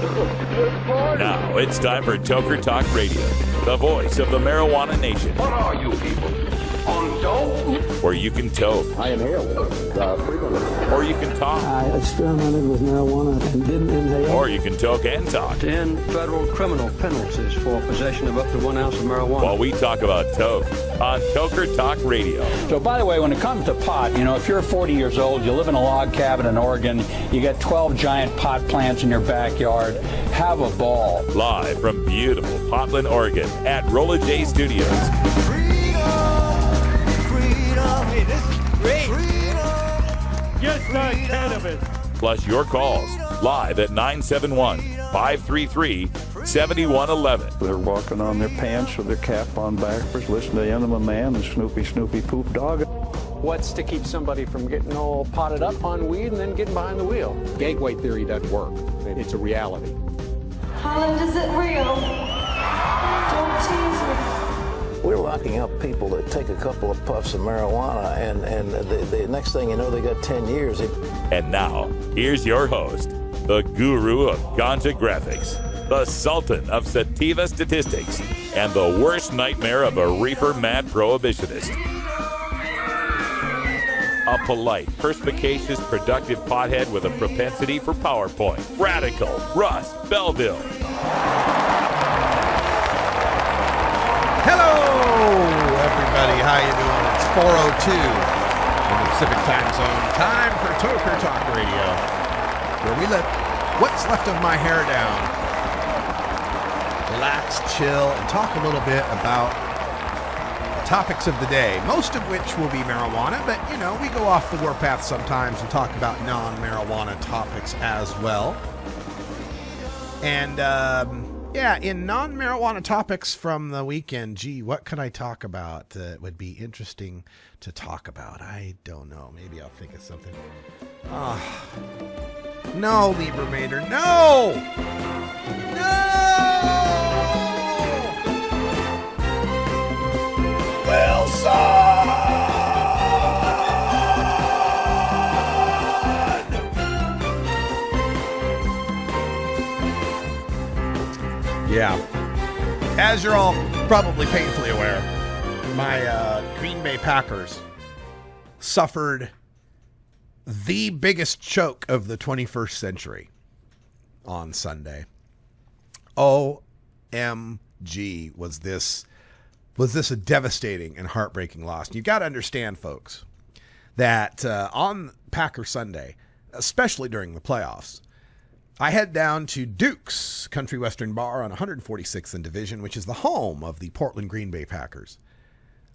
Now it's time for Toker Talk Radio, the voice of the marijuana nation. What are you people? On dope? Where you can toke. I inhaled frequently. Or you can talk. I experimented with marijuana and didn't inhale. Or you can toke and talk. 10 federal criminal penalties for possession of up to 1 ounce of marijuana. While we talk about toke on Toker Talk Radio. So, by the way, when it comes to pot, if you're 40 years old, you live in a log cabin in Oregon, you got 12 giant pot plants in your backyard, have a ball. Live from beautiful Portland, Oregon at Rolla J Studios. Hey, this is great. Just not cannabis. Plus your calls live at 971-533-7111. They're walking on their pants with their cap on backwards, listening to Enema Man and Snoopy Poop Dog. What's to keep somebody from getting all potted up on weed and then getting behind the wheel? Gateway theory doesn't work. It's a reality. Holland, is it real? Don't tease me. We're locking up people that take a couple of puffs of marijuana, and the next thing you know, they got 10 years. And now, here's your host, the guru of ganja graphics, the sultan of sativa statistics, and the worst nightmare of a reefer mad prohibitionist. A polite, perspicacious, productive pothead with a propensity for PowerPoint. Radical Russ Belville. Hello, everybody. How you doing? It's 4:02 in the Pacific Time Zone. Time for Toker Talk Radio, where we let what's left of my hair down, relax, chill, and talk a little bit about the topics of the day, most of which will be marijuana, but, we go off the warpath sometimes and talk about non-marijuana topics as well. And, in non-marijuana topics from the weekend, what could I talk about that would be interesting to talk about? I don't know. Maybe I'll think of something. No, Lieber Mater, no! No! Wilson! Yeah. As you're all probably painfully aware, my Green Bay Packers suffered the biggest choke of the 21st century on Sunday. OMG, was this a devastating and heartbreaking loss. You've got to understand, folks, that on Packer Sunday, especially during the playoffs, I head down to Duke's Country Western Bar on 146th and Division, which is the home of the Portland Green Bay Packers.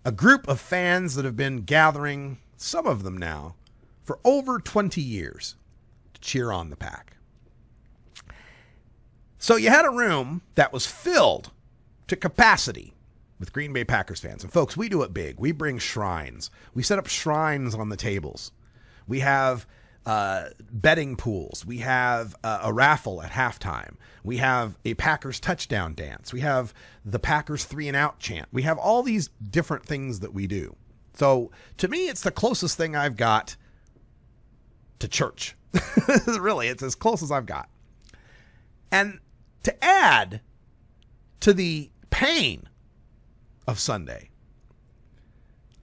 A group of fans that have been gathering, some of them now, for over 20 years to cheer on the Pack. So you had a room that was filled to capacity with Green Bay Packers fans. And folks, we do it big. We bring shrines. We set up shrines on the tables. We have betting pools. We have a raffle at halftime. We have a Packers touchdown dance. We have the Packers 3-and-out chant. We have all these different things that we do. So to me, it's the closest thing I've got to church. Really, it's as close as I've got. And to add to the pain of Sunday,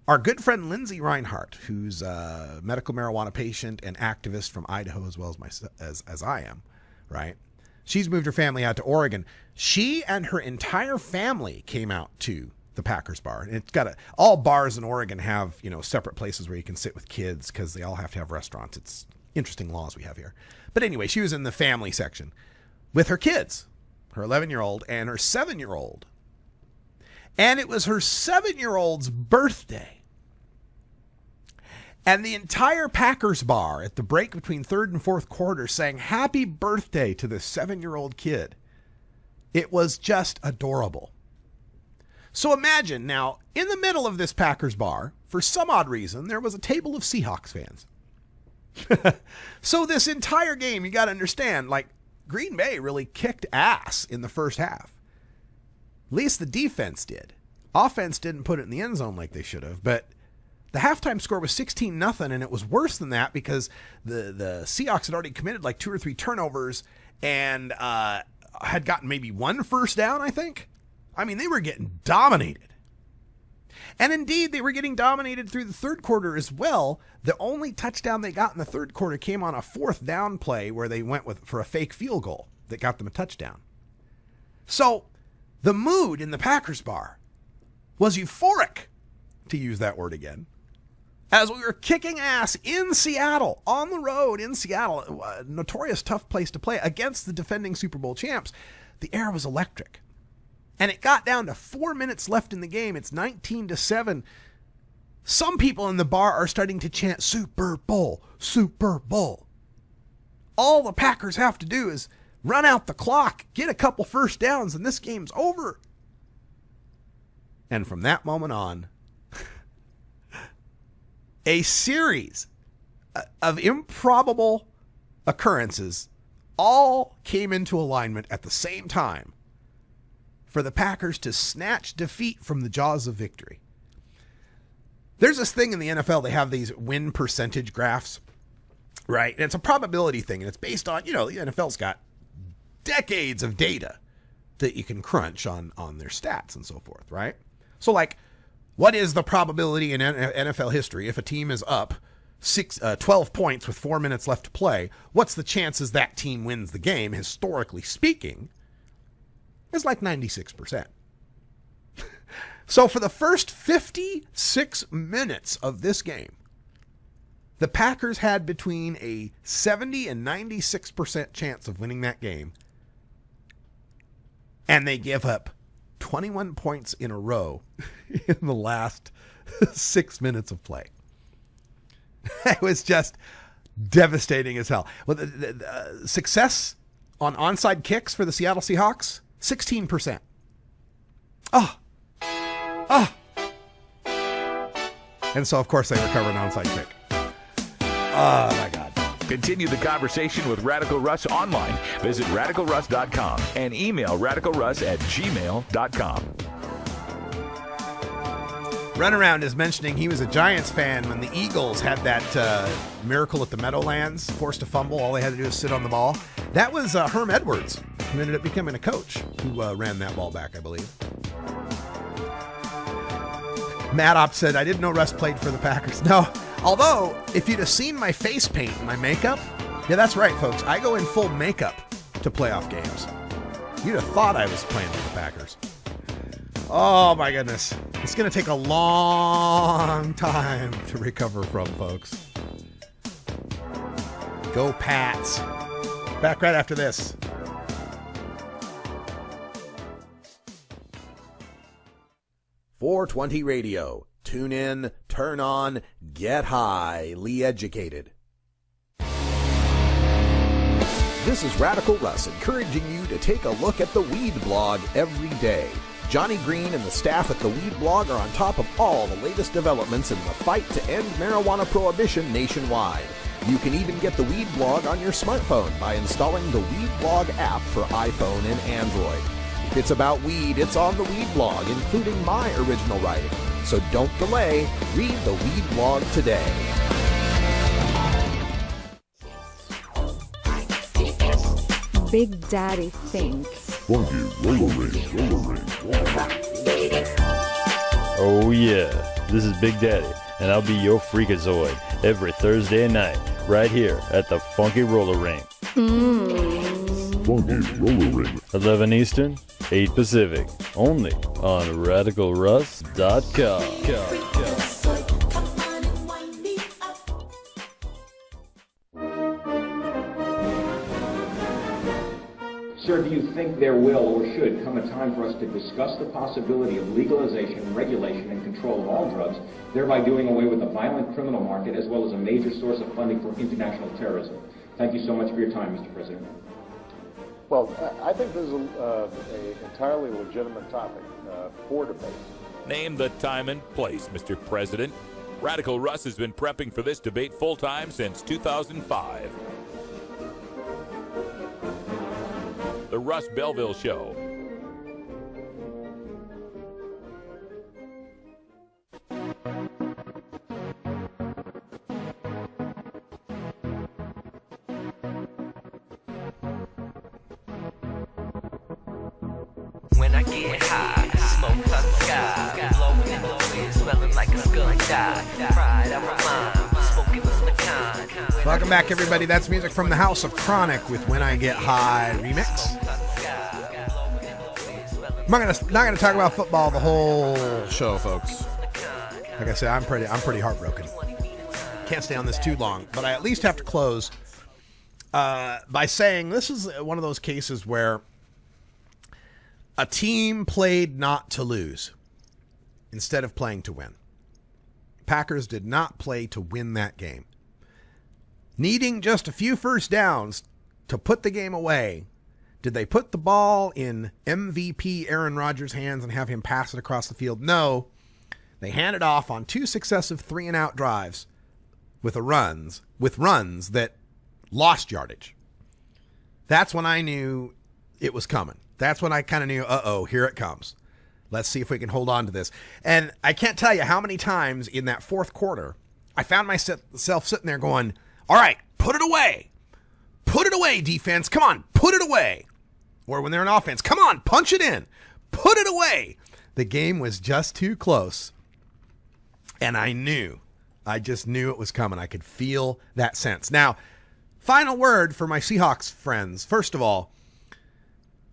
our good friend Lindsay Reinhart, who's a medical marijuana patient and activist from Idaho as well as I am, right? She's moved her family out to Oregon. She and her entire family came out to the Packers bar. And it's got all bars in Oregon have, separate places where you can sit with kids because they all have to have restaurants. It's interesting laws we have here. But anyway, she was in the family section with her kids, her 11-year-old and her 7-year-old. And it was her 7-year-old's birthday. And the entire Packers bar at the break between third and fourth quarter sang happy birthday to this 7-year-old kid. It was just adorable. So imagine now, in the middle of this Packers bar, for some odd reason, there was a table of Seahawks fans. So this entire game, you got to understand, Green Bay really kicked ass in the first half. At least the defense did. Offense didn't put it in the end zone like they should have, but the halftime score was 16-0, and it was worse than that because the Seahawks had already committed 2 or 3 turnovers, and had gotten maybe one first down, I think. I mean, they were getting dominated. And indeed, they were getting dominated through the third quarter as well. The only touchdown they got in the third quarter came on a fourth down play where they went for a fake field goal that got them a touchdown. So the mood in the Packers bar was euphoric, to use that word again, as we were kicking ass in Seattle, on the road in Seattle, a notorious tough place to play against the defending Super Bowl champs. The air was electric. And it got down to 4 minutes left in the game. It's 19-7. Some people in the bar are starting to chant Super Bowl, Super Bowl. All the Packers have to do is run out the clock, get a couple first downs, and this game's over. And from that moment on, a series of improbable occurrences all came into alignment at the same time for the Packers to snatch defeat from the jaws of victory. There's this thing in the NFL, they have these win percentage graphs, right? And it's a probability thing, and it's based on, the NFL's got decades of data that you can crunch on their stats and so forth, right? So, like, what is the probability in NFL history if a team is up 12 points with 4 minutes left to play? What's the chances that team wins the game, historically speaking? It's like 96%. So for the first 56 minutes of this game, the Packers had between a 70 and 96% chance of winning that game. And they give up 21 points in a row in the last 6 minutes of play. It was just devastating as hell. Well, the success on onside kicks for the Seattle Seahawks, 16%. Oh. And so, of course, they recover an onside kick. Oh, my God. Continue the conversation with Radical Russ online. Visit RadicalRuss.com and email RadicalRuss@gmail.com. Runaround is mentioning he was a Giants fan when the Eagles had that miracle at the Meadowlands, forced to fumble. All they had to do was sit on the ball. That was Herm Edwards, who ended up becoming a coach, who ran that ball back, I believe. Matt Op said, I didn't know Russ played for the Packers. No, although, if you'd have seen my face paint and my makeup, yeah, that's right, folks. I go in full makeup to playoff games. You'd have thought I was playing with the Packers. Oh, my goodness. It's going to take a long time to recover from, folks. Go Pats. Back right after this. .420 Radio. Tune in, turn on, get highly educated. This is Radical Russ encouraging you to take a look at the Weed Blog every day. Johnny Green and the staff at the Weed Blog are on top of all the latest developments in the fight to end marijuana prohibition nationwide. You can even get the Weed Blog on your smartphone by installing the Weed Blog app for iPhone and Android. If it's about weed, it's on the Weed Blog, including my original writing. So don't delay. Read the Weed Blog today. Big Daddy thinks. Funky roller ring. Oh yeah, this is Big Daddy, and I'll be your freakazoid every Thursday night, right here at the Funky Roller Ring. Funky Roller Ring. 11 Eastern, 8 Pacific, only on RadicalRuss.com. Sir, do you think there will or should come a time for us to discuss the possibility of legalization, regulation, and control of all drugs, thereby doing away with the violent criminal market as well as a major source of funding for international terrorism? Thank you so much for your time, Mr. President. Well, I think this is an entirely legitimate topic for debate. Name the time and place, Mr. President. Radical Russ has been prepping for this debate full-time since 2005. The Russ Belville Show. when I get high, smoke up the sky, blowing in the wind, smelling like a skunk die. Pride of my mind, smoking the kind. Welcome back, everybody. That's music from the House of Chronic with When I Get High remix. I'm not gonna talk about football the whole show, folks. Like I said, I'm pretty heartbroken. Can't stay on this too long, but I at least have to close by saying this is one of those cases where a team played not to lose instead of playing to win. Packers did not play to win that game. Needing just a few first downs to put the game away, did they put the ball in MVP Aaron Rodgers' hands and have him pass it across the field? No. They handed off on 2 successive 3-and-out drives with runs that lost yardage. That's when I knew it was coming. That's when I kind of knew, here it comes. Let's see if we can hold on to this. And I can't tell you how many times in that fourth quarter I found myself sitting there going, all right, put it away. Put it away, defense. Come on, put it away. Or when they're in offense, come on, punch it in. Put it away. The game was just too close. And I just knew it was coming. I could feel that sense. Now, final word for my Seahawks friends. First of all,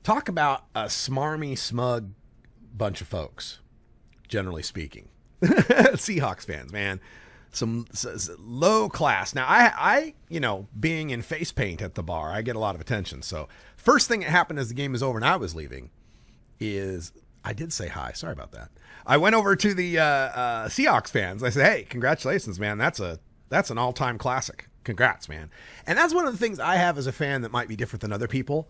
talk about a smarmy, smug bunch of folks, generally speaking. Seahawks fans, man. Some low class. Now, I being in face paint at the bar, I get a lot of attention. So first thing that happened as the game was over and I was leaving is I did say hi. Sorry about that. I went over to the Seahawks fans. I said, hey, congratulations, man. That's an all-time classic. Congrats, man. And that's one of the things I have as a fan that might be different than other people.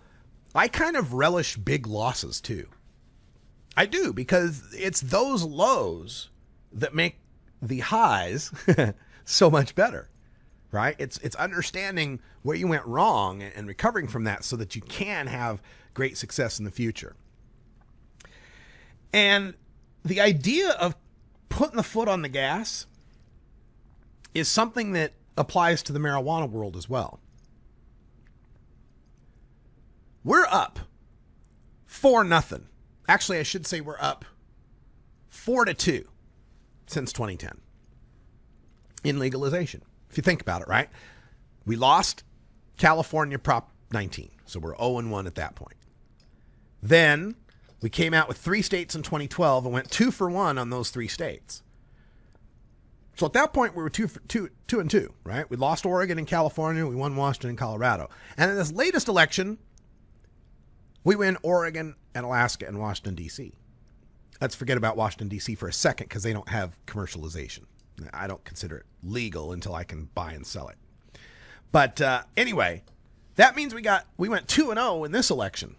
I kind of relish big losses, too. I do, because it's those lows that make the highs so much better, right? It's understanding where you went wrong and recovering from that so that you can have great success in the future. And the idea of putting the foot on the gas is something that applies to the marijuana world as well. We're up 4-0. Actually, I should say we're up 4-2 since 2010 in legalization. If you think about it, right? We lost California Prop 19, so we're 0-1 at that point. Then we came out with 3 states in 2012 and went 2-for-1 on those 3 states. So at that point, we were 2-2, right? We lost Oregon and California. We won Washington and Colorado. And in this latest election, we win Oregon and Alaska and Washington, D.C. Let's forget about Washington, D.C. for a second because they don't have commercialization. I don't consider it legal until I can buy and sell it. But anyway, that means we went 2-0 in this election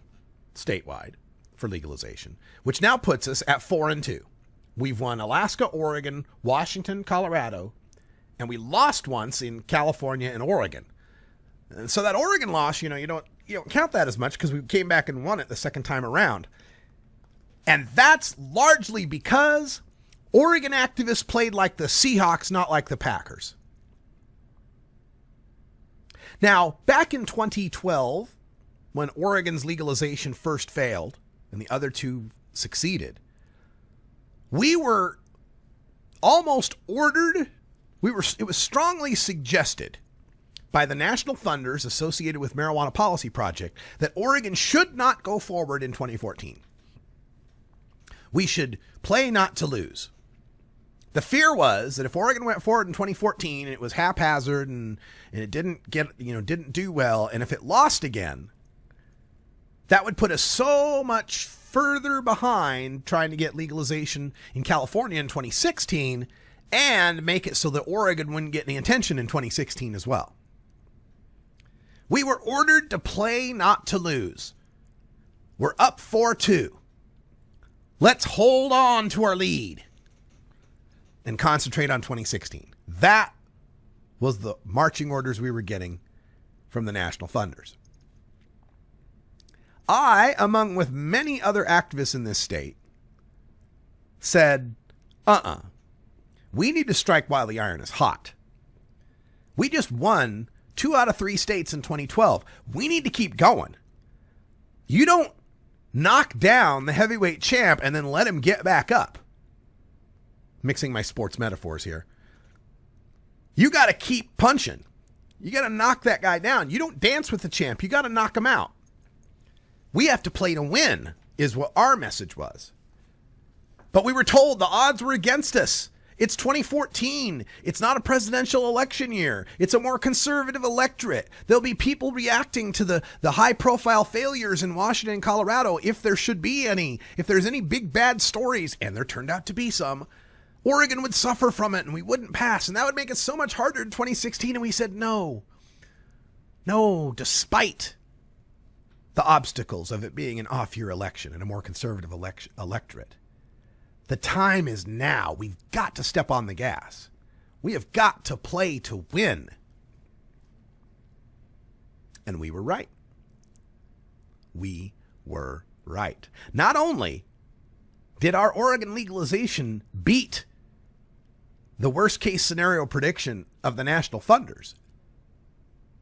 statewide for legalization, which now puts us at 4-2. We've won Alaska, Oregon, Washington, Colorado, and we lost once in California and Oregon. And so that Oregon loss, you don't count that as much because we came back and won it the second time around. And that's largely because Oregon activists played like the Seahawks, not like the Packers. Now, back in 2012, when Oregon's legalization first failed and the other 2 succeeded, we were almost ordered. It was strongly suggested by the national funders associated with Marijuana Policy Project that Oregon should not go forward in 2014. We should play not to lose. The fear was that if Oregon went forward in 2014 and it was haphazard and it didn't do well, and if it lost again, that would put us so much further behind trying to get legalization in California in 2016 and make it so that Oregon wouldn't get any attention in 2016 as well. We were ordered to play not to lose. We're up 4-2. Let's hold on to our lead and concentrate on 2016. That was the marching orders we were getting from the national funders. I, among with many other activists in this state, said, we need to strike while the iron is hot. We just won 2 out of 3 states in 2012. We need to keep going. You don't knock down the heavyweight champ and then let him get back up. Mixing my sports metaphors here. You got to keep punching. You got to knock that guy down. You don't dance with the champ. You got to knock him out. We have to play to win, is what our message was. But we were told the odds were against us. It's 2014. It's not a presidential election year. It's a more conservative electorate. There'll be people reacting to the high-profile failures in Washington and Colorado if there should be any. If there's any big bad stories, and there turned out to be some, Oregon would suffer from it and we wouldn't pass. And that would make it so much harder in 2016. And we said no. No, despite the obstacles of it being an off-year election and a more conservative electorate. The time is now. We've got to step on the gas. We have got to play to win. And we were right. We were right. Not only did our Oregon legalization beat the worst case scenario prediction of the national funders,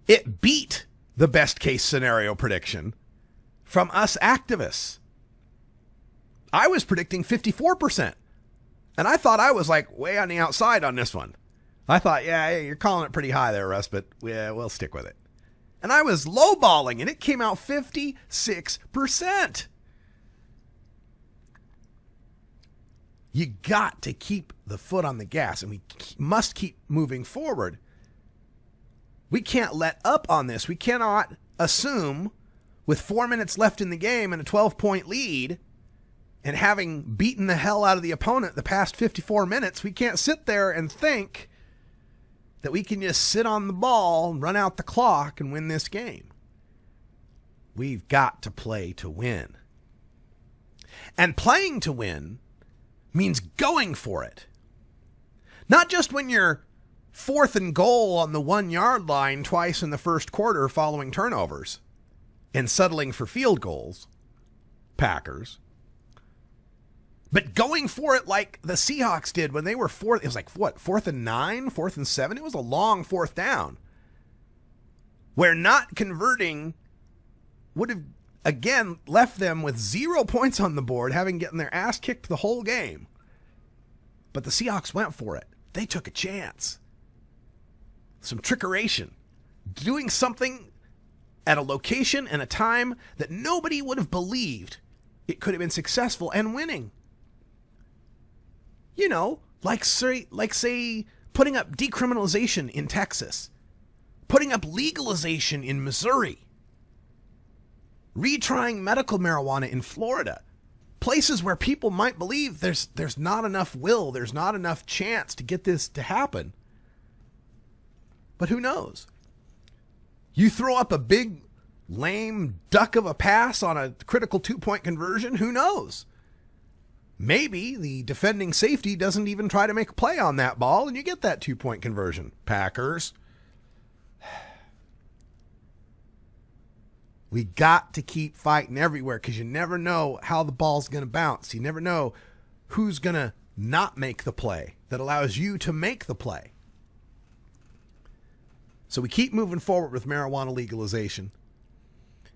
it beat the best case scenario prediction from us activists. I was predicting 54%. And I thought I was like way on the outside on this one. I thought, yeah, you're calling it pretty high there, Russ, but yeah, we'll stick with it. And I was lowballing, and it came out 56%. You got to keep the foot on the gas, and we must keep moving forward. We can't let up on this. We cannot assume, with 4 minutes left in the game and a 12-point lead, and having beaten the hell out of the opponent the past 54 minutes, we can't sit there and think that we can just sit on the ball, run out the clock, and win this game. We've got to play to win. And playing to win means going for it. Not just when you're 4th and goal on the 1-yard line twice in the first quarter following turnovers and settling for field goals, Packers. But going for it like the Seahawks did when they were 4th. It was like, what, 4th and 9, 4th and 7? It was a long 4th down. Where not converting would have, again, left them with 0 points on the board, having gotten their ass kicked the whole game. But the Seahawks went for it. They took a chance. Some trickeration. Doing something at a location and a time that nobody would have believed it could have been successful, and winning. You know, like say, putting up decriminalization in Texas, putting up legalization in Missouri, retrying medical marijuana in Florida, places where people might believe there's not enough will, there's not enough chance to get this to happen. But who knows? You throw up a big, lame duck of a pass on a critical 2-point conversion, who knows? Maybe the defending safety doesn't even try to make a play on that ball, and you get that 2-point conversion. Packers. We got to keep fighting everywhere, because you never know how the ball's going to bounce. You never know who's going to not make the play that allows you to make the play. So we keep moving forward with marijuana legalization.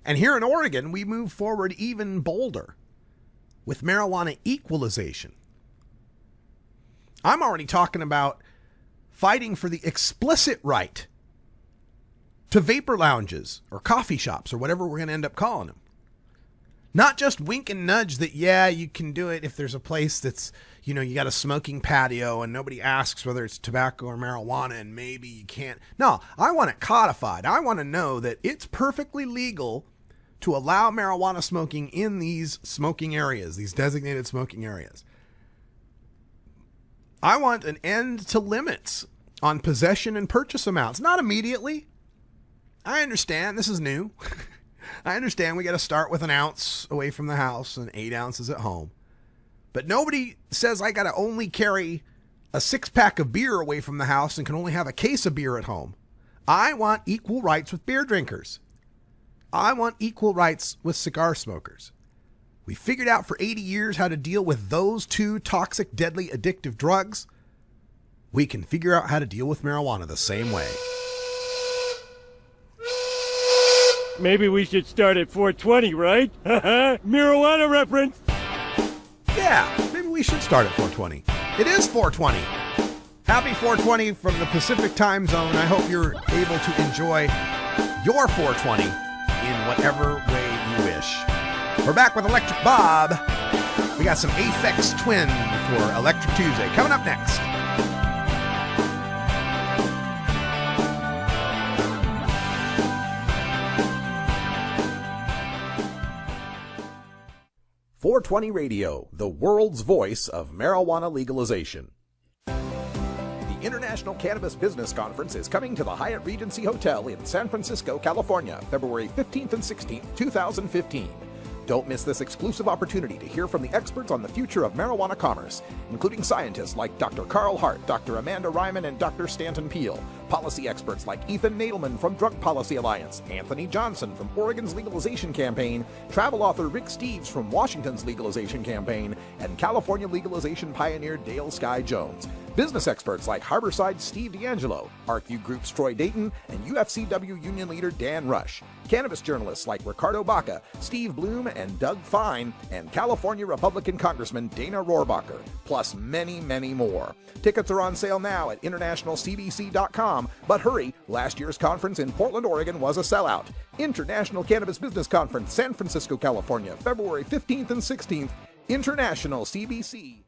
And here in Oregon, we move forward even bolder with marijuana equalization. I'm already talking about fighting for the explicit right to vapor lounges or coffee shops or whatever we're going to end up calling them. Not just wink and nudge that, yeah, you can do it if there's a place that's, you know, you got a smoking patio and nobody asks whether it's tobacco or marijuana and maybe you can't. No, I want it codified. I want to know that it's perfectly legal to allow marijuana smoking in these smoking areas, these designated smoking areas. I want an end to limits on possession and purchase amounts. Not immediately. I understand this is new. I understand we got to start with 1 ounce away from the house and 8 ounces at home. But nobody says I got to only carry a 6-pack of beer away from the house and can only have a case of beer at home. I want equal rights with beer drinkers. I want equal rights with cigar smokers. We figured out for 80 years how to deal with those 2 toxic, deadly, addictive drugs. We can figure out how to deal with marijuana the same way. Maybe we should start at 420, right? Marijuana reference. Yeah, maybe we should start at 420. It is 420. Happy 420 from the Pacific time zone. I hope you're able to enjoy your 420 in whatever way you wish. We're back with Electric Bob. We got some Aphex Twin for Electric Tuesday coming up next. .420 Radio, the world's voice of marijuana legalization. The International Cannabis Business Conference is coming to the Hyatt Regency Hotel in San Francisco, California, February 15th and 16th, 2015. Don't miss this exclusive opportunity to hear from the experts on the future of marijuana commerce, including scientists like Dr. Carl Hart, Dr. Amanda Ryman, and Dr. Stanton Peel, policy experts like Ethan Nadelman from Drug Policy Alliance, Anthony Johnson from Oregon's Legalization Campaign, travel author Rick Steves from Washington's Legalization Campaign, and California legalization pioneer Dale Sky Jones. Business experts like Harborside Steve D'Angelo, ArcView Group's Troy Dayton, and UFCW union leader Dan Rush. Cannabis journalists like Ricardo Baca, Steve Bloom, and Doug Fine, and California Republican Congressman Dana Rohrabacher, plus many, many more. Tickets are on sale now at internationalcbc.com, but hurry, last year's conference in Portland, Oregon was a sellout. International Cannabis Business Conference, San Francisco, California, February 15th and 16th, International CBC.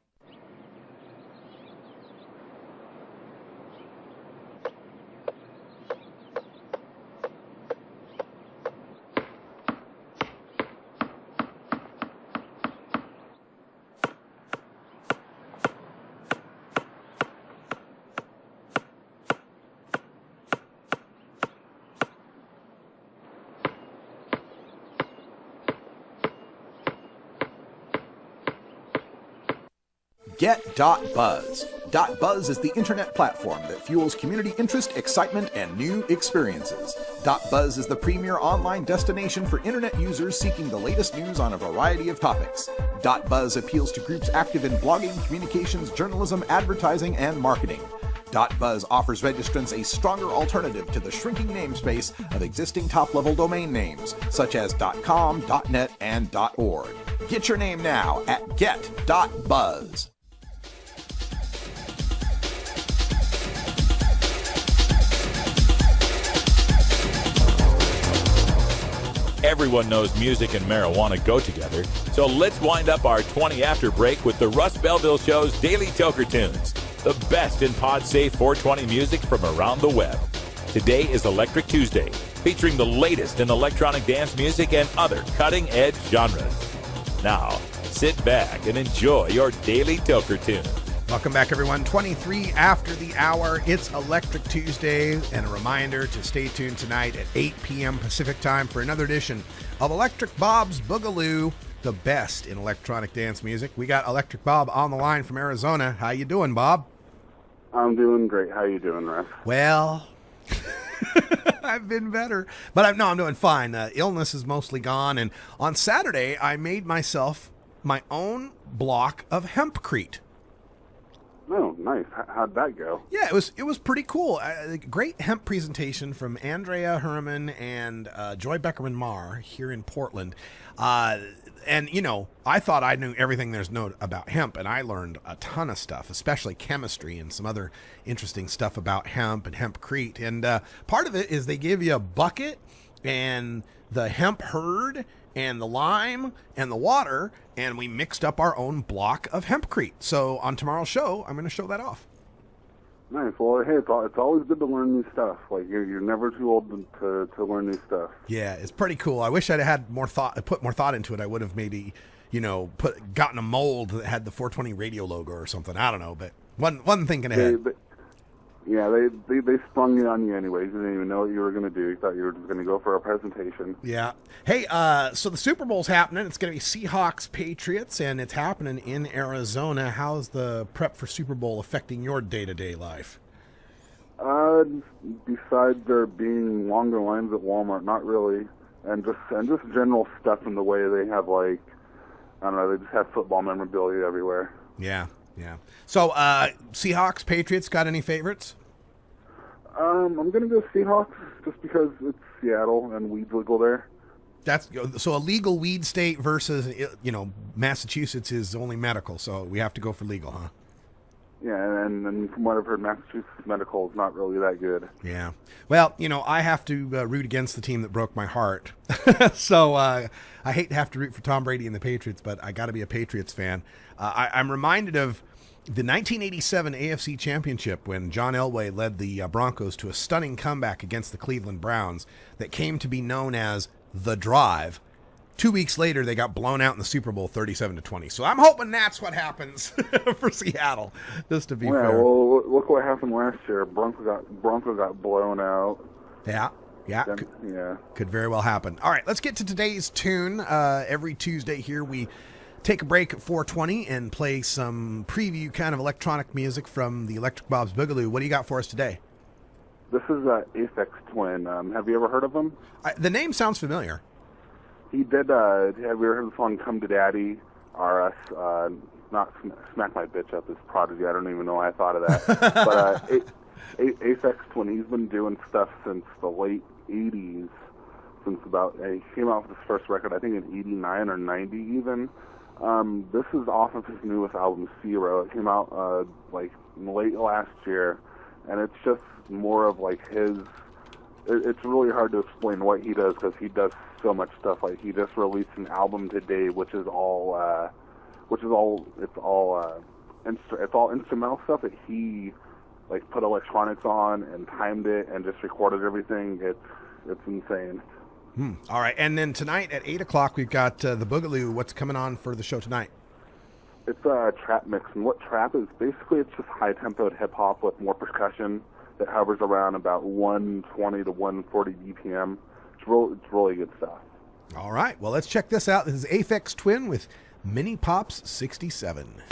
Get.Buzz. .Buzz is the internet platform that fuels community interest, excitement, and new experiences. .Buzz is the premier online destination for internet users seeking the latest news on a variety of topics. .Buzz appeals to groups active in blogging, communications, journalism, advertising, and marketing. .Buzz offers registrants a stronger alternative to the shrinking namespace of existing top-level domain names, such as .com, .net, and .org. Get your name now at get.buzz. Everyone knows music and marijuana go together, so let's wind up our 20 after break with the Russ Belville Show's Daily Toker Tunes, the best in pod-safe 420 music from around the web. Today is Electric Tuesday, featuring the latest in electronic dance music and other cutting-edge genres. Now, sit back and enjoy your Daily Toker Tune. Welcome back, everyone. 23 after the hour. It's Electric Tuesday, and a reminder to stay tuned tonight at 8 p.m. Pacific time for another edition of Electric Bob's Boogaloo, the best in electronic dance music. We got Electric Bob on the line from Arizona. How you doing, Bob? I'm doing great. How you doing, Russ? Well, I've been better, but I'm doing fine. Illness is mostly gone, and on Saturday, I made myself my own block of hempcrete. Oh, nice. How'd that go? Yeah, it was pretty cool. Great hemp presentation from Andrea Herman and Joy Beckerman Marr here in Portland. And, you know, I thought I knew everything there's known about hemp, and I learned a ton of stuff, especially chemistry and some other interesting stuff about hemp and hempcrete. And part of it is they give you a bucket and the hemp herd and the lime and the water, and we mixed up our own block of hempcrete. So on tomorrow's show, I'm going to show that off. Nice. Well, hey, it's always good to learn new stuff. Like, you're never too old to learn new stuff. Yeah, it's pretty cool. I wish I'd had put more thought into it. I would have maybe, gotten a mold that had the 420 radio logo or something. I don't know, but one thinking ahead. They sprung it on you anyways. You didn't even know what you were going to do. You thought you were just going to go for a presentation. Yeah. Hey, so the Super Bowl's happening. It's going to be Seahawks Patriots, and it's happening in Arizona. How's the prep for Super Bowl affecting your day-to-day life? Besides there being longer lines at Walmart, not really, and just general stuff in the way they have, like, I don't know, they just have football memorabilia everywhere. Yeah. Yeah. So, Seahawks, Patriots, got any favorites? I'm going to go Seahawks just because it's Seattle and weed's legal there. That's so a legal weed state versus, Massachusetts is only medical, so we have to go for legal, huh? Yeah, and from what I've heard, Massachusetts medical is not really that good. Yeah. Well, I have to root against the team that broke my heart. So I hate to have to root for Tom Brady and the Patriots, but I got to be a Patriots fan. I'm reminded of the 1987 AFC Championship when John Elway led the Broncos to a stunning comeback against the Cleveland Browns that came to be known as The Drive. 2 weeks later, they got blown out in the Super Bowl 37-20. So I'm hoping that's what happens for Seattle, just to be fair. Well, look what happened last year. Bronco got blown out. Yeah. Could very well happen. All right, let's get to today's tune. Every Tuesday here, we take a break at 4:20 and play some preview kind of electronic music from the Electric Bob's Boogaloo. What do you got for us today? This is Aphex Twin. Have you ever heard of him? The name sounds familiar. He did, have you ever heard the song Come to Daddy? Or not Smack My Bitch Up is Prodigy. I don't even know why I thought of that. But Aphex Twin, he's been doing stuff since the late 80s. He came out with his first record, I think in 89 or 90 even. This is off of his newest album, Zero. It came out like late last year, and it's just more of like his. It's really hard to explain what he does because he does so much stuff. Like he just released an album today, which is all instrumental stuff that he like put electronics on and timed it and just recorded everything. It's insane. All right, and then tonight at 8 o'clock we've got the Boogaloo. What's coming on for the show tonight? It's a trap mix, and what trap is basically it's just high-tempoed hip-hop with more percussion that hovers around about 120 to 140 BPM. It's really good stuff. All right, well, let's check this out. This is Aphex Twin with Mini Pops 67.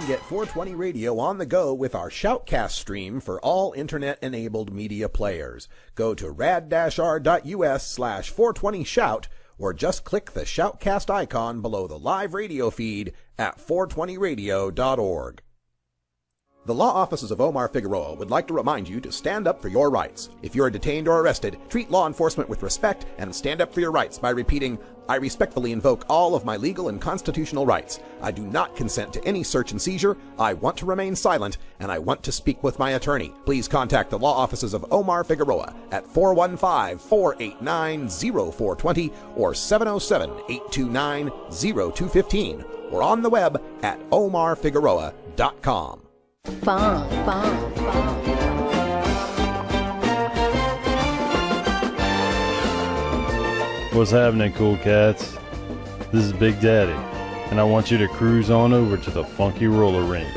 Get 420 Radio on the go with our Shoutcast stream for all internet-enabled media players. Go to rad-r.us/420shout or just click the Shoutcast icon below the live radio feed at 420radio.org. The law offices of Omar Figueroa would like to remind you to stand up for your rights. If you are detained or arrested, treat law enforcement with respect and stand up for your rights by repeating, "I respectfully invoke all of my legal and constitutional rights. I do not consent to any search and seizure. I want to remain silent, and I want to speak with my attorney." Please contact the law offices of Omar Figueroa at 415-489-0420 or 707-829-0215 or on the web at omarfigueroa.com. Fun. What's happening, cool cats? This is Big Daddy, and I want you to cruise on over to the Funky Roller Rink.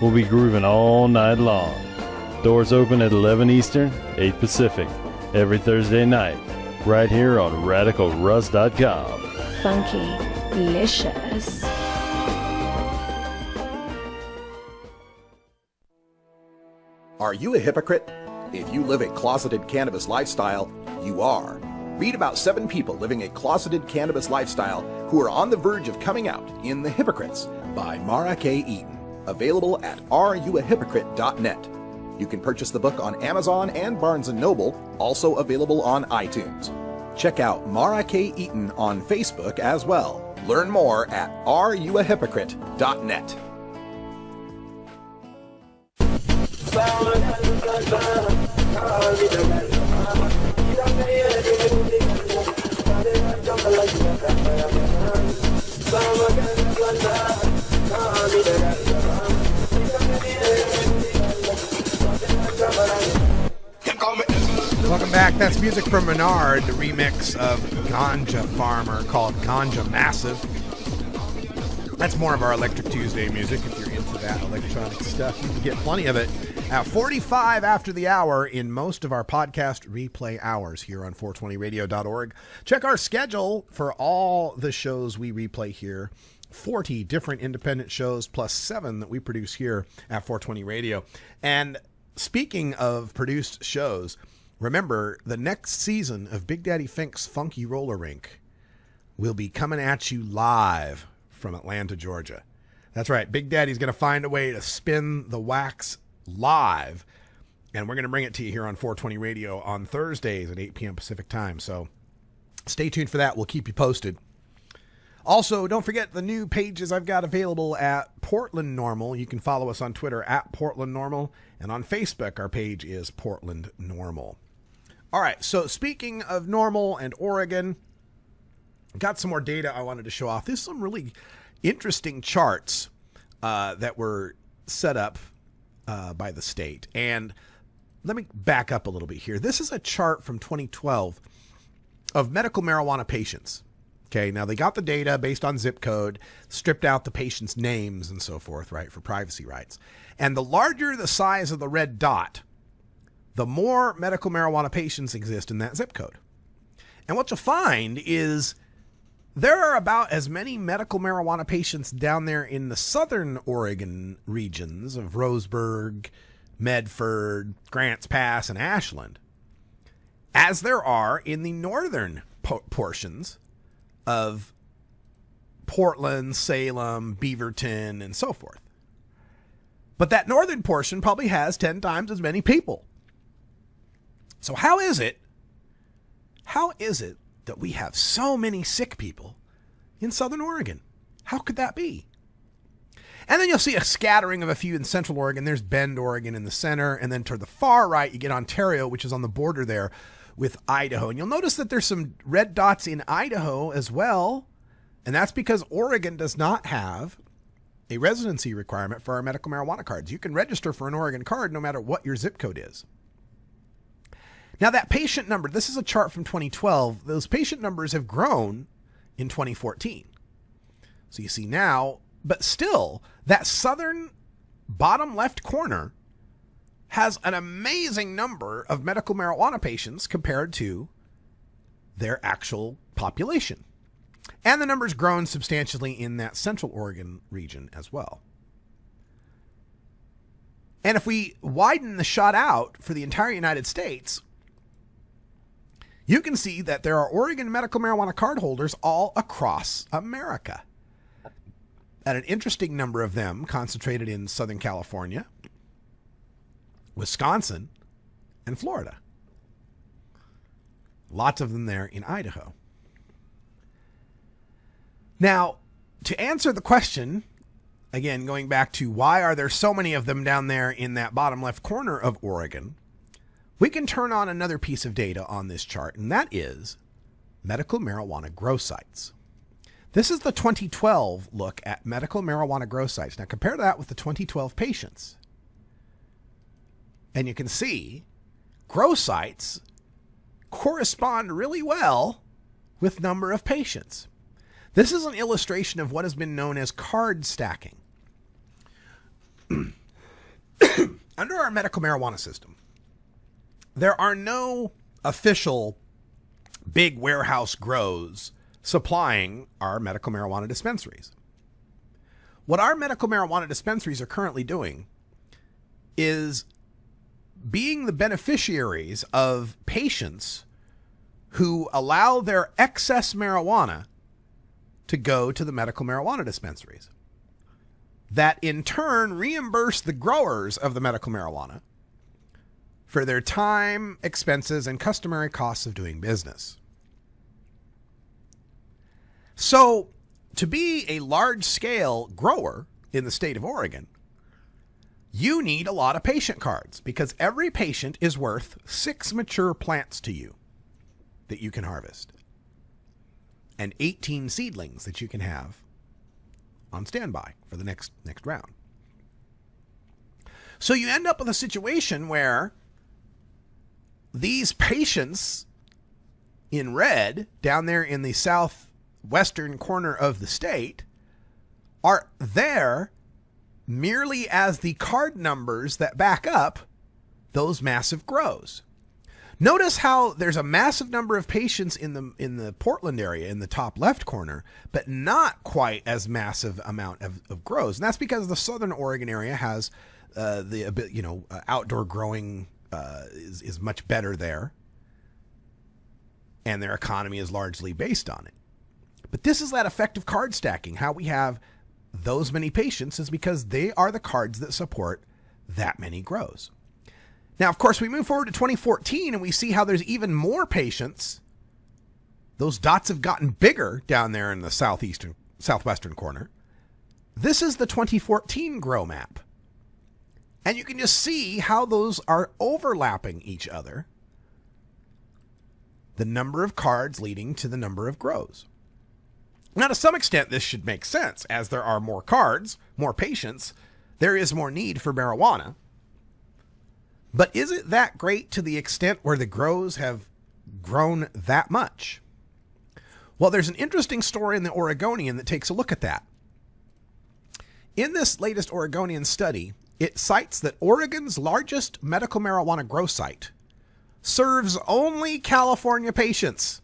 We'll be grooving all night long. Doors open at 11 Eastern, 8 Pacific, every Thursday night, right here on RadicalRuss.com. Funky-licious. Are you a hypocrite? If you live a closeted cannabis lifestyle, you are. Read about 7 people living a closeted cannabis lifestyle who are on the verge of coming out in The Hypocrites by Mara K. Eaton. Available at areyouahypocrite.net. You can purchase the book on Amazon and Barnes & Noble, also available on iTunes. Check out Mara K. Eaton on Facebook as well. Learn more at areyouahypocrite.net. Welcome back. That's music from Menard, the remix of Ganja Farmer called Ganja Massive. That's more of our Electric Tuesday music. If you're into that electronic stuff, you can get plenty of it at 45 after the hour in most of our podcast replay hours here on 420radio.org. Check our schedule for all the shows we replay here. 40 different independent shows plus 7 that we produce here at 420 Radio. And speaking of produced shows, remember the next season of Big Daddy Fink's Funky Roller Rink will be coming at you live from Atlanta, Georgia. That's right. Big Daddy's going to find a way to spin the wax live, and we're going to bring it to you here on 420 Radio on Thursdays at 8 p.m. Pacific time. So stay tuned for that. We'll keep you posted. Also, don't forget the new pages I've got available at Portland Normal. You can follow us on Twitter at Portland Normal, and on Facebook, our page is Portland Normal. All right, so speaking of normal and Oregon, got some more data I wanted to show off. There's some really interesting charts that were set up by the state. And let me back up a little bit here. This is a chart from 2012 of medical marijuana patients. Okay, now they got the data based on zip code, stripped out the patients' names and so forth, right, for privacy rights. And the larger the size of the red dot, the more medical marijuana patients exist in that zip code. And what you'll find is there are about as many medical marijuana patients down there in the southern Oregon regions of Roseburg, Medford, Grants Pass, and Ashland as there are in the northern portions of Portland, Salem, Beaverton, and so forth. But that northern portion probably has 10 times as many people. So how is it that we have so many sick people in Southern Oregon? How could that be? And then you'll see a scattering of a few in Central Oregon. There's Bend, Oregon in the center. And then to the far right, you get Ontario, which is on the border there with Idaho. And you'll notice that there's some red dots in Idaho as well. And that's because Oregon does not have a residency requirement for our medical marijuana cards. You can register for an Oregon card no matter what your zip code is. Now that patient number, this is a chart from 2012. Those patient numbers have grown in 2014. So you see now, but still, that southern bottom left corner has an amazing number of medical marijuana patients compared to their actual population. And the number's grown substantially in that Central Oregon region as well. And if we widen the shot out for the entire United States, you can see that there are Oregon medical marijuana card holders all across America. And an interesting number of them concentrated in Southern California, Wisconsin, and Florida. Lots of them there in Idaho. Now, to answer the question, again, going back to why are there so many of them down there in that bottom left corner of Oregon, we can turn on another piece of data on this chart, and that is medical marijuana grow sites. This is the 2012 look at medical marijuana grow sites. Now compare that with the 2012 patients. And you can see grow sites correspond really well with number of patients. This is an illustration of what has been known as card stacking. Under our medical marijuana system, there are no official big warehouse grows supplying our medical marijuana dispensaries. What our medical marijuana dispensaries are currently doing is being the beneficiaries of patients who allow their excess marijuana to go to the medical marijuana dispensaries, that in turn reimburse the growers of the medical marijuana for their time, expenses, and customary costs of doing business. So, to be a large-scale grower in the state of Oregon, you need a lot of patient cards because every patient is worth 6 mature plants to you that you can harvest and 18 seedlings that you can have on standby for the next round. So you end up with a situation where these patients in red down there in the southwestern corner of the state are there merely as the card numbers that back up those massive grows. Notice how there's a massive number of patients in the Portland area in the top left corner, but not quite as massive amount of grows. And that's because the Southern Oregon area has outdoor growing is much better there, and their economy is largely based on it. But this is that effective card stacking. How we have those many patients is because they are the cards that support that many grows. Now, of course, we move forward to 2014 and we see how there's even more patients. Those dots have gotten bigger down there in the southwestern corner. This is the 2014 grow map. And you can just see how those are overlapping each other. The number of cards leading to the number of grows. Now, to some extent, this should make sense. As there are more cards, more patients, there is more need for marijuana. But is it that great to the extent where the grows have grown that much? Well, there's an interesting story in the Oregonian that takes a look at that. In this latest Oregonian study, it cites that Oregon's largest medical marijuana grow site serves only California patients.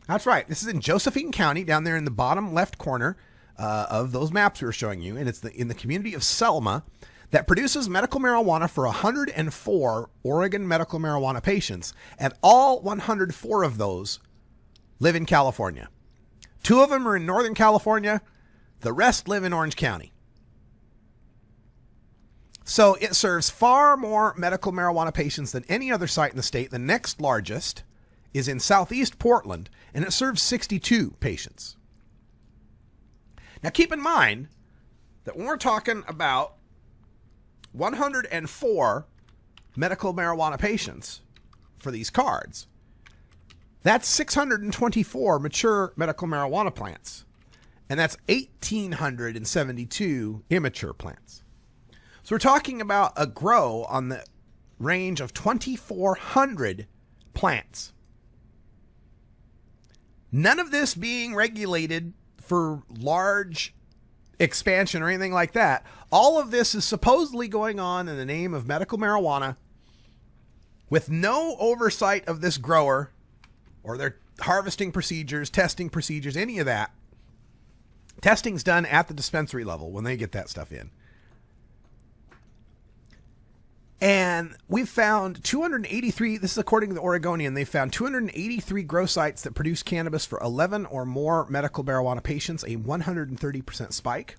That's right. This is in Josephine County, down there in the bottom left corner of those maps we were showing you. And it's in the community of Selma, that produces medical marijuana for 104 Oregon medical marijuana patients. And all 104 of those live in California. 2 of them are in Northern California. The rest live in Orange County. So it serves far more medical marijuana patients than any other site in the state. The next largest is in southeast Portland, and it serves 62 patients. Now keep in mind that when we're talking about 104 medical marijuana patients for these cards, that's 624 mature medical marijuana plants, and that's 1,872 immature plants. So we're talking about a grow on the range of 2,400 plants. None of this being regulated for large expansion or anything like that. All of this is supposedly going on in the name of medical marijuana with no oversight of this grower or their harvesting procedures, testing procedures, any of that. Testing's done at the dispensary level when they get that stuff in. And we've found 283, this is according to the Oregonian, they found 283 grow sites that produce cannabis for 11 or more medical marijuana patients, a 130% spike.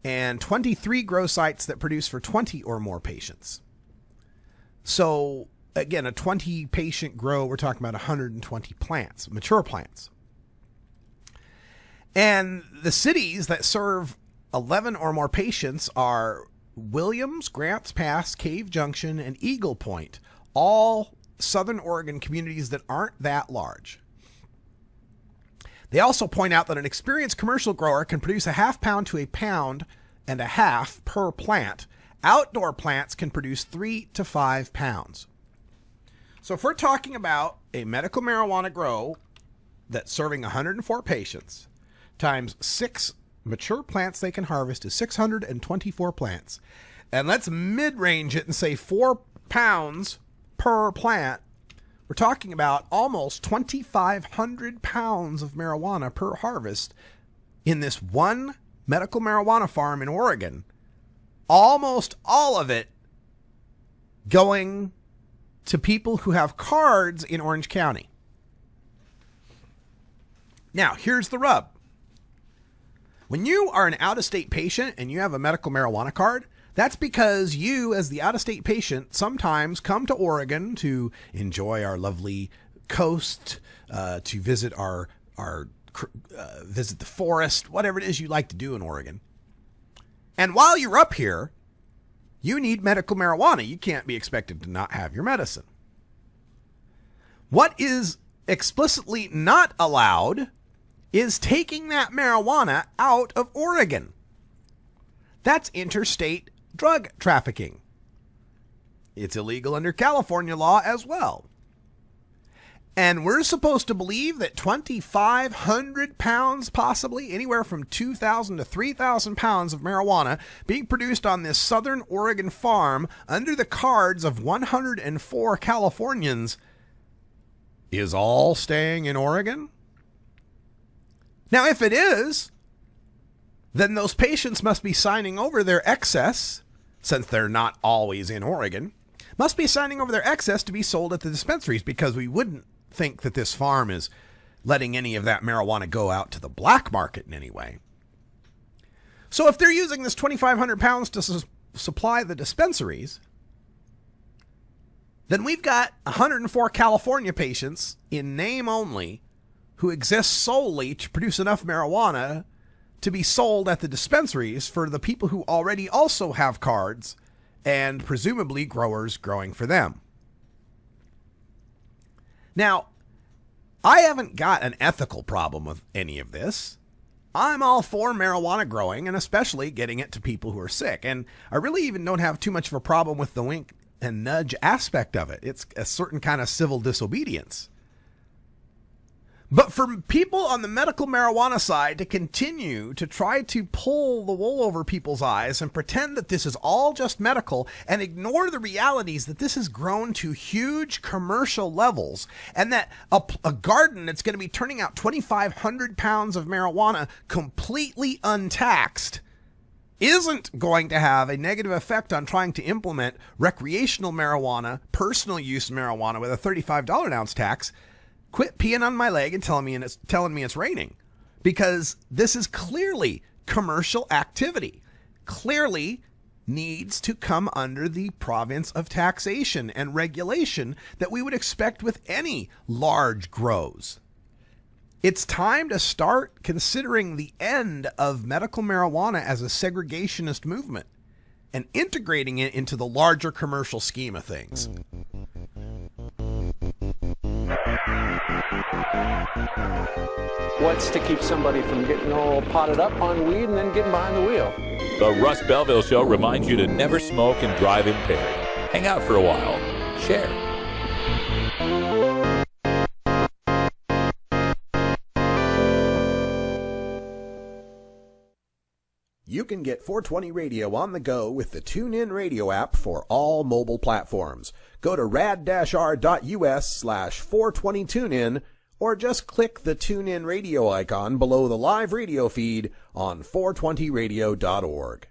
And 23 grow sites that produce for 20 or more patients. So, again, a 20 patient grow, we're talking about 120 plants, mature plants. And the cities that serve 11 or more patients are Williams, Grants Pass, Cave Junction, and Eagle Point, all Southern Oregon communities that aren't that large. They also point out that an experienced commercial grower can produce a half pound to a pound and a half per plant. Outdoor plants can produce 3 to 5 pounds. So if we're talking about a medical marijuana grow that's serving 104 patients times 6 mature plants they can harvest is 624 plants. And let's mid-range it and say 4 pounds per plant. We're talking about almost 2,500 pounds of marijuana per harvest in this one medical marijuana farm in Oregon. Almost all of it going to people who have cards in Orange County. Now, here's the rub. When you are an out-of-state patient and you have a medical marijuana card, that's because you, as the out-of-state patient, sometimes come to Oregon to enjoy our lovely coast, to visit visit the forest, whatever it is you like to do in Oregon. And while you're up here, you need medical marijuana. You can't be expected to not have your medicine. What is explicitly not allowed is taking that marijuana out of Oregon. That's interstate drug trafficking. It's illegal under California law as well. And we're supposed to believe that 2,500 pounds, possibly anywhere from 2,000 to 3,000 pounds of marijuana being produced on this Southern Oregon farm under the cards of 104 Californians is all staying in Oregon? Now, if it is, then those patients must be signing over their excess, since they're not always in Oregon, must be signing over their excess to be sold at the dispensaries, because we wouldn't think that this farm is letting any of that marijuana go out to the black market in any way. So if they're using this 2,500 pounds to supply the dispensaries, then we've got 104 California patients in name only who exist solely to produce enough marijuana to be sold at the dispensaries for the people who already also have cards and presumably growers growing for them. Now, I haven't got an ethical problem with any of this. I'm all for marijuana growing and especially getting it to people who are sick. And I really even don't have too much of a problem with the wink and nudge aspect of it. It's a certain kind of civil disobedience. But for people on the medical marijuana side to continue to try to pull the wool over people's eyes and pretend that this is all just medical and ignore the realities that this has grown to huge commercial levels and that a garden that's going to be turning out 2,500 pounds of marijuana completely untaxed isn't going to have a negative effect on trying to implement recreational marijuana, personal use marijuana with a $35 an ounce tax. Quit peeing on my leg and telling me it's raining, because this is clearly commercial activity, clearly needs to come under the province of taxation and regulation that we would expect with any large grows. It's time to start considering the end of medical marijuana as a segregationist movement and integrating it into the larger commercial scheme of things. What's to keep somebody from getting all potted up on weed and then getting behind the wheel? The Russ Belville Show reminds you to never smoke and drive impaired. Hang out for a while. Share. You can get 420 Radio on the go with the TuneIn Radio app for all mobile platforms. Go to rad-r.us/420tunein or just click the TuneIn Radio icon below the live radio feed on 420radio.org.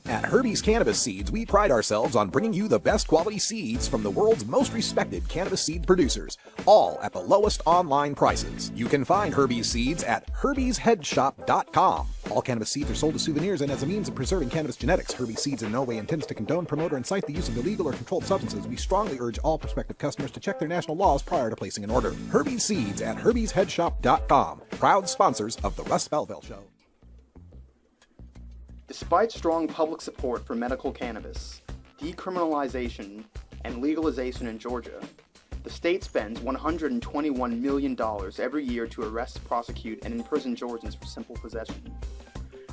At Herbie's Cannabis Seeds, we pride ourselves on bringing you the best quality seeds from the world's most respected cannabis seed producers, all at the lowest online prices. You can find Herbie's Seeds at herbiesheadshop.com. All cannabis seeds are sold as souvenirs and as a means of preserving cannabis genetics. Herbie's Seeds in no way intends to condone, promote, or incite the use of illegal or controlled substances. We strongly urge all prospective customers to check their national laws prior to placing an order. Herbie's Seeds at herbiesheadshop.com. Proud sponsors of the Russ Belville Show. Despite strong public support for medical cannabis, decriminalization, and legalization in Georgia, the state spends $121 million every year to arrest, prosecute, and imprison Georgians for simple possession.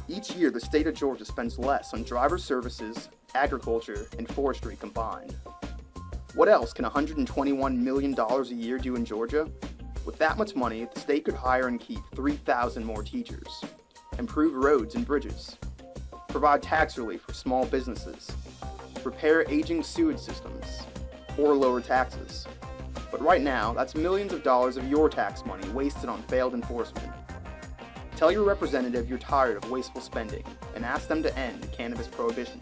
Each year, the state of Georgia spends less on driver services, agriculture, and forestry combined. What else can $121 million a year do in Georgia? With that much money, the state could hire and keep 3,000 more teachers, improve roads and bridges, provide tax relief for small businesses, repair aging sewage systems, or lower taxes. But right now, that's millions of dollars of your tax money wasted on failed enforcement. Tell your representative you're tired of wasteful spending and ask them to end cannabis prohibition.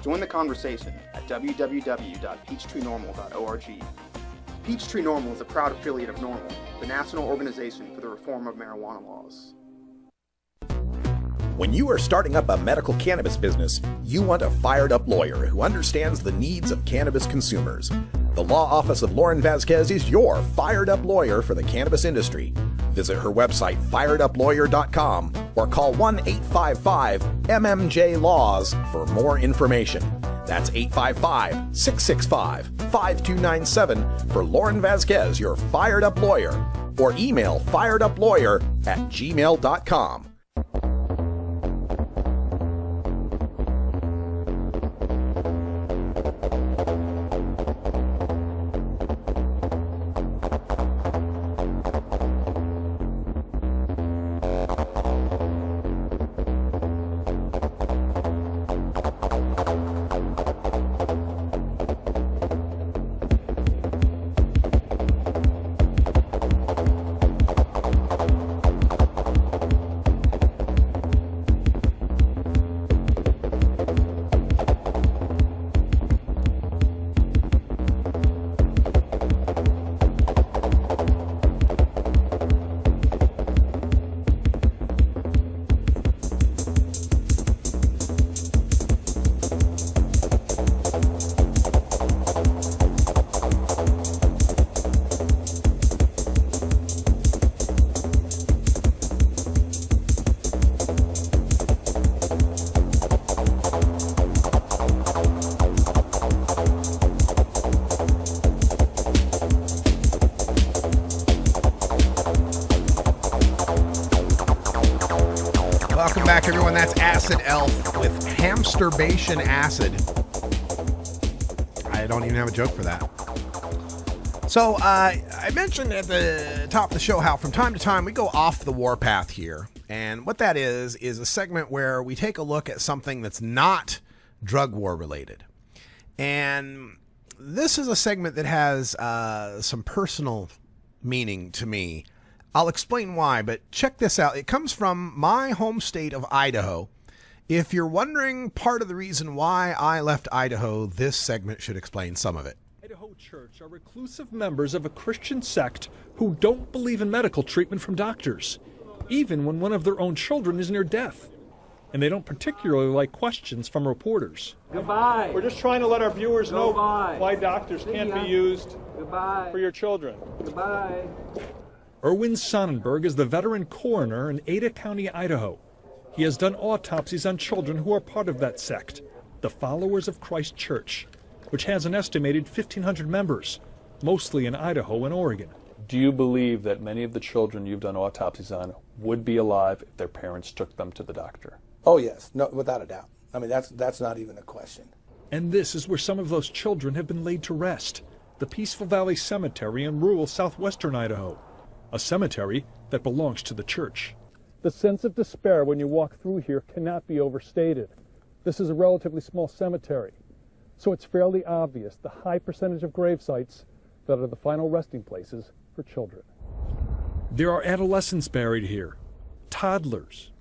Join the conversation at www.peachtreenormal.org. Peachtree Normal is a proud affiliate of NORML, the National Organization for the Reform of Marijuana Laws. When you are starting up a medical cannabis business, you want a fired-up lawyer who understands the needs of cannabis consumers. The law office of Lauren Vasquez is your fired-up lawyer for the cannabis industry. Visit her website, fireduplawyer.com, or call 1-855-MMJ-LAWS for more information. That's 855-665-5297 for Lauren Vasquez, your fired-up lawyer, or email fireduplawyer@gmail.com. Welcome back, everyone. That's Acid Elf with Hamsturbation Acid. I don't even have a joke for that. So I mentioned at the top of the show how from time to time we go off the warpath here. And what that is a segment where we take a look at something that's not drug war related. And this is a segment that has some personal meaning to me. I'll explain why, but check this out. It comes from my home state of Idaho. If you're wondering part of the reason why I left Idaho, this segment should explain some of it. Idaho Church are reclusive members of a Christian sect who don't believe in medical treatment from doctors, even when one of their own children is near death. And they don't particularly like questions from reporters. Goodbye. We're just trying to let our viewers know Goodbye. why doctors can't be used for your children. Goodbye. Erwin Sonnenberg is the veteran coroner in Ada County, Idaho. He has done autopsies on children who are part of that sect, the Followers of Christ Church, which has an estimated 1,500 members, mostly in Idaho and Oregon. Do you believe that many of the children you've done autopsies on would be alive if their parents took them to the doctor? Oh yes, no, without a doubt. I mean, that's not even a question. And this is where some of those children have been laid to rest, the Peaceful Valley Cemetery in rural southwestern Idaho, a cemetery that belongs to the church. The sense of despair when you walk through here cannot be overstated. This is a relatively small cemetery, so it's fairly obvious the high percentage of grave sites that are the final resting places for children. There are adolescents buried here, toddlers,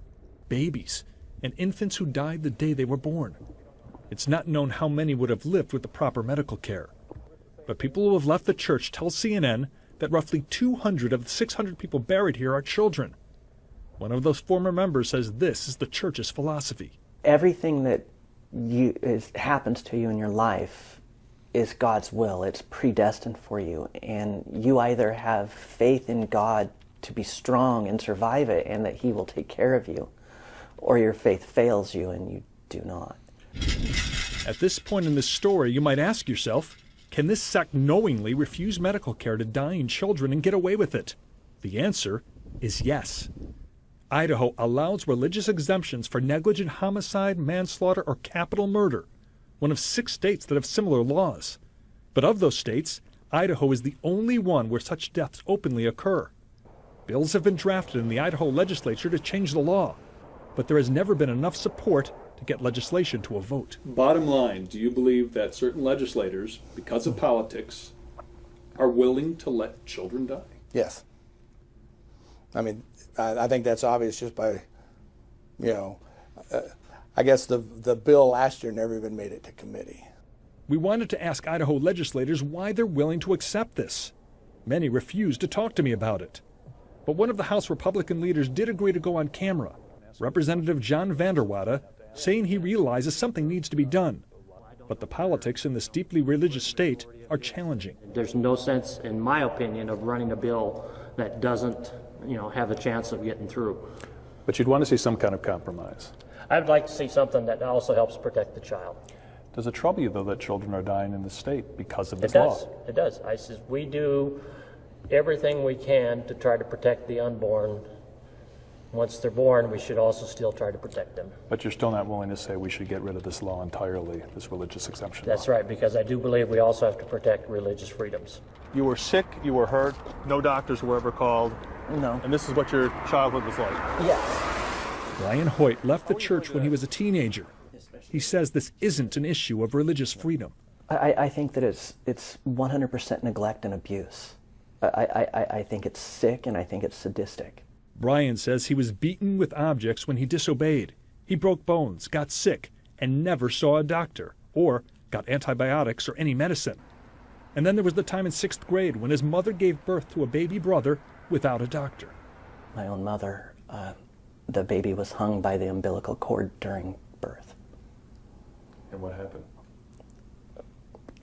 babies, and infants who died the day they were born. It's not known how many would have lived with the proper medical care. But people who have left the church tell CNN that roughly 200 of the 600 people buried here are children. One of those former members says this is the church's philosophy. Everything that happens to you in your life is God's will. It's predestined for you. And you either have faith in God to be strong and survive it and that He will take care of you, or your faith fails you and you do not. At this point in this story, you might ask yourself, can this sect knowingly refuse medical care to dying children and get away with it? The answer is yes. Idaho allows religious exemptions for negligent homicide, manslaughter, or capital murder, one of 6 states that have similar laws. But of those states, Idaho is the only one where such deaths openly occur. Bills have been drafted in the Idaho legislature to change the law, but there has never been enough support to get legislation to a vote. Bottom line, do you believe that certain legislators, because of politics, are willing to let children die? Yes. I mean, I think that's obvious just by, I guess the bill last year never even made it to committee. We wanted to ask Idaho legislators why they're willing to accept this. Many refused to talk to me about it. But one of the House Republican leaders did agree to go on camera, Representative John Vanderwada, saying he realizes something needs to be done. But the politics in this deeply religious state are challenging. There's no sense, in my opinion, of running a bill that doesn't, have a chance of getting through. But you'd want to see some kind of compromise. I'd like to see something that also helps protect the child. Does it trouble you, though, that children are dying in the state because of this It does. law? It does. I says we do everything we can to try to protect the unborn. Once they're born, we should also still try to protect them. But you're still not willing to say we should get rid of this law entirely, this religious exemption That's law. right, because I do believe we also have to protect religious freedoms. You were sick, you were hurt, no doctors were ever called. No. And this is what your childhood was like? Yes. Brian Hoyt left the church when he was a teenager. He says this isn't an issue of religious freedom. I think that it's 100% neglect and abuse. I think it's sick and I think it's sadistic. Brian says he was beaten with objects when he disobeyed. He broke bones, got sick, and never saw a doctor, or got antibiotics or any medicine. And then there was the time in 6th grade when his mother gave birth to a baby brother without a doctor. My own mother, the baby was hung by the umbilical cord during birth. And what happened?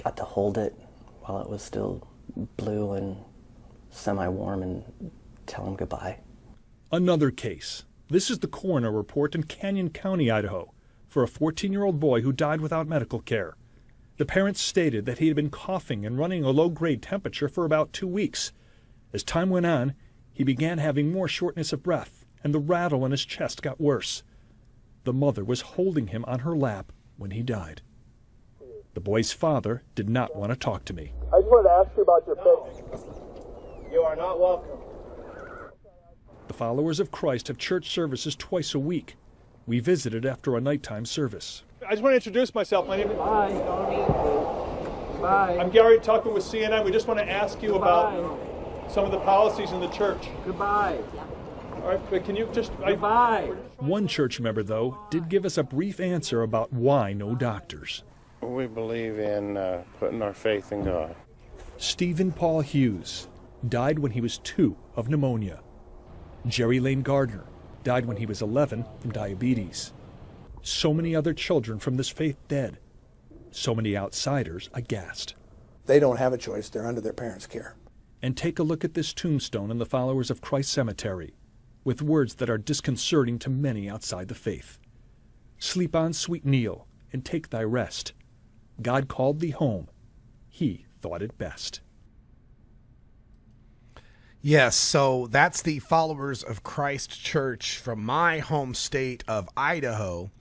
Got to hold it while it was still blue and semi-warm and tell him goodbye. Another case. This is the coroner report in Canyon County, Idaho, for a 14-year-old boy who died without medical care. The parents stated that he had been coughing and running a low-grade temperature for about 2 weeks. As time went on, he began having more shortness of breath, and the rattle in his chest got worse. The mother was holding him on her lap when he died. The boy's father did not want to talk to me. I just wanted to ask you about your faith. You are not welcome. The followers of Christ have church services twice a week. We visited after a nighttime service. I just want to introduce myself. My name is... Bye. Bye. I'm Gary Toker with CNN. We just want to ask you about some of the policies in the church. Goodbye. All right, but can you just... Goodbye. One church member, though, did give us a brief answer about why no doctors. We believe in putting our faith in God. Stephen Paul Hughes died when he was 2 of pneumonia. Jerry Lane Gardner died when he was 11 from diabetes. So many other children from this faith dead. So many outsiders aghast. They don't have a choice. They're under their parents' care. And take a look at this tombstone in the Followers of Christ Cemetery, with words that are disconcerting to many outside the faith. Sleep on, sweet Neil, and take thy rest. God called thee home. He thought it best. Yes, so that's the Followers of Christ Church from my home state of Idaho.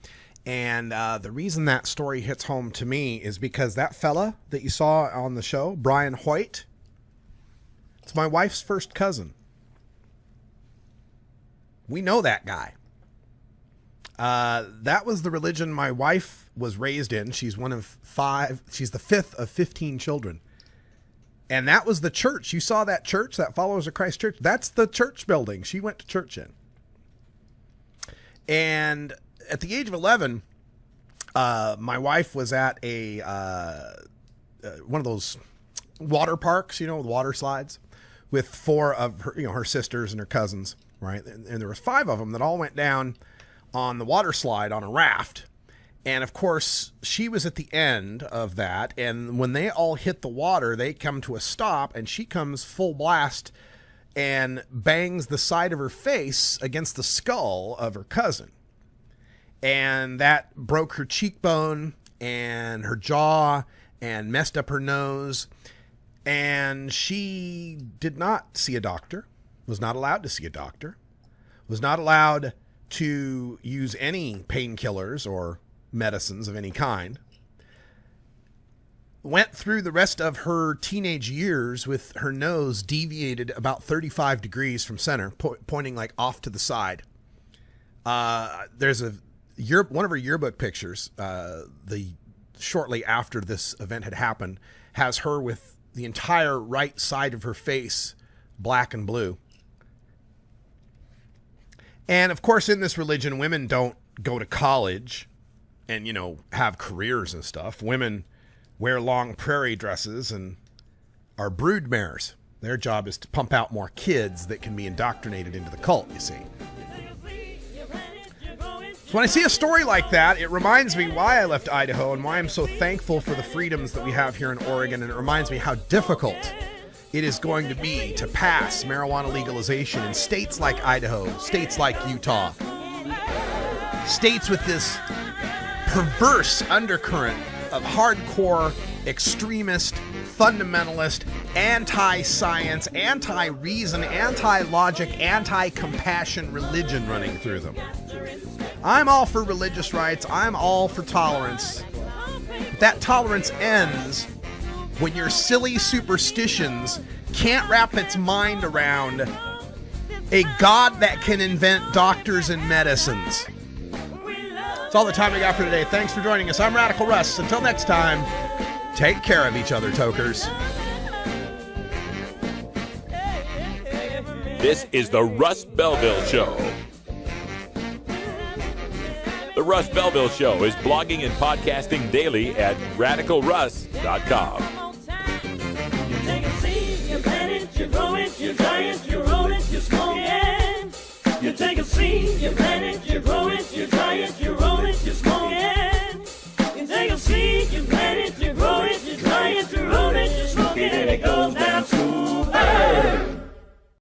And the reason that story hits home to me is because that fella that you saw on the show, Brian Hoyt, it's my wife's first cousin. We know that guy. That was the religion my wife was raised in. She's one of 5. She's the 5th of 15 children. And that was the church. You saw that church, that Followers of Christ church. That's the church building she went to church in. And at the age of 11, my wife was at a one of those water parks, with water slides, with 4 of her, her sisters and her cousins, right? And there was 5 of them that all went down on the water slide on a raft. And of course, she was at the end of that. And when they all hit the water, they come to a stop, and she comes full blast and bangs the side of her face against the skull of her cousin. And that broke her cheekbone and her jaw and messed up her nose. And she did not see a doctor, was not allowed to see a doctor, was not allowed to use any painkillers or medicines of any kind. Went through the rest of her teenage years with her nose deviated about 35 degrees from center, pointing like off to the side. There's one of her yearbook pictures, shortly after this event had happened, has her with the entire right side of her face black and blue. And of course, in this religion, women don't go to college and, have careers and stuff. Women wear long prairie dresses and are brood mares. Their job is to pump out more kids that can be indoctrinated into the cult, you see. So when I see a story like that, it reminds me why I left Idaho and why I'm so thankful for the freedoms that we have here in Oregon. And it reminds me how difficult it is going to be to pass marijuana legalization in states like Idaho, states like Utah, states with this perverse undercurrent of hardcore, extremist, fundamentalist, anti-science, anti-reason, anti-logic, anti-compassion religion running through them. I'm all for religious rights. I'm all for tolerance. But that tolerance ends when your silly superstitions can't wrap its mind around a God that can invent doctors and medicines. That's all the time we got for today. Thanks for joining us. I'm Radical Russ. Until next time, take care of each other, Tokers. This is the Russ Belville Show. The Russ Belville Show is blogging and podcasting daily at radicalruss.com. You grow it, you try it.